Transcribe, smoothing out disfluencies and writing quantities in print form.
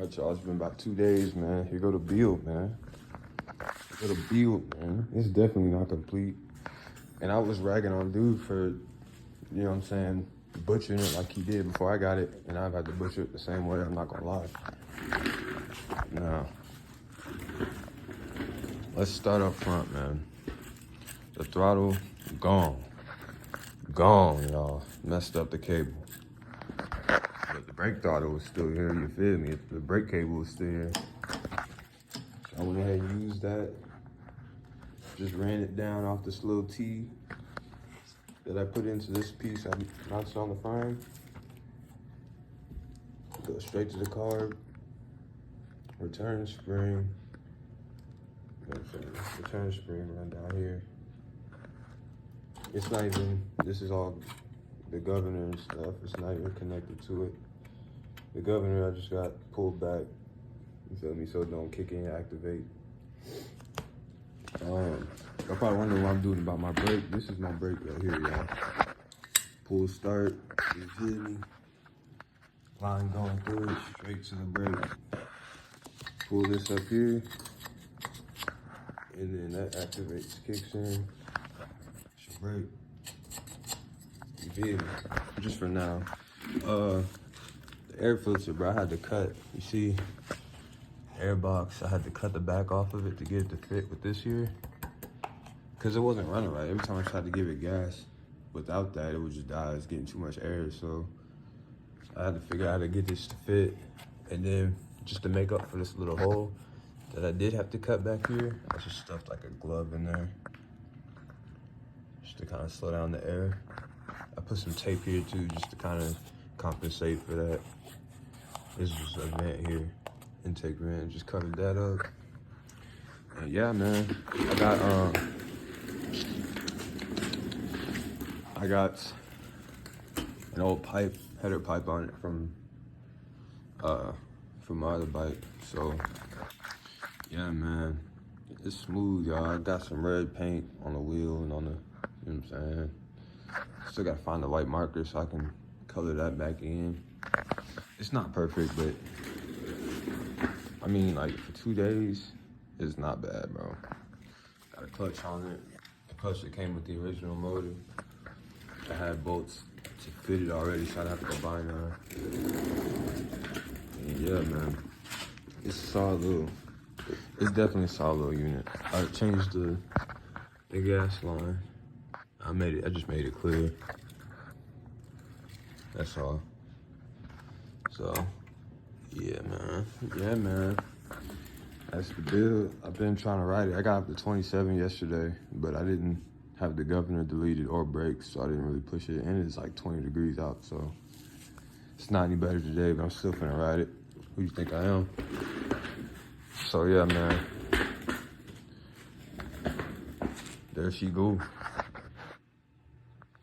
Alright, y'all, it's been about 2 days, man. Here go the build, man. Here go the build, man. It's definitely not complete. And I was ragging on dude for, you know what I'm saying, butchering it like he did before I got it. And I've had to butcher it the same way, I'm not gonna lie. Now, let's start up front, man. The throttle, gone. Gone, y'all. Messed up the cable. But the brake throttle was still here, you feel me? The brake cable was still here. So I went ahead and used that. Just ran it down off this little T that I put into this piece I notched on the frame. Go straight to the carb. Return spring. Return spring run down here. It's not even, this is all the governor and stuff. It's not even connected to it. The governor I just got pulled back, you feel me, so it don't kick in and activate. Y'all probably wondering what I'm doing about my brake. This is my brake right here, y'all. Pull start, you feel me? Line going through it, straight to the brake. Pull this up here, and then that activates, kicks in. It's your brake. You feel me? Just for now. The air filter, bro, I had to cut. You see, air box, I had to cut the back off of it to get it to fit with this here. Cause it wasn't running right. Every time I tried to give it gas, without that, it would just die. It's getting too much air, so I had to figure out how to get this to fit. And then just to make up for this little hole that I did have to cut back here, I just stuffed like a glove in there, just to kind of slow down the air. I put some tape here too, just to kind of compensate for that. This is a vent here, intake vent, just covered that up. And yeah, man, I got an old pipe, header pipe on it from my other bike. So yeah, man, it's smooth, y'all. I got some red paint on the wheel and on the, you know what I'm saying? Still gotta find the white marker so I can color that back in. It's not perfect, but I mean, like, for 2 days, it's not bad, bro. Got a clutch on it. The clutch that came with the original motor. I had bolts to fit it already, so I'd have to go buy none. And yeah, man, it's a solid little, it's definitely a solid little unit. I changed the gas line. I just made it clear. That's all. So, yeah, man. That's the build. I've been trying to ride it. I got up to 27 yesterday, but I didn't have the governor deleted or brakes, so I didn't really push it. And it's like 20 degrees out, so it's not any better today, but I'm still finna ride it. Who do you think I am? So yeah, man. There she goes.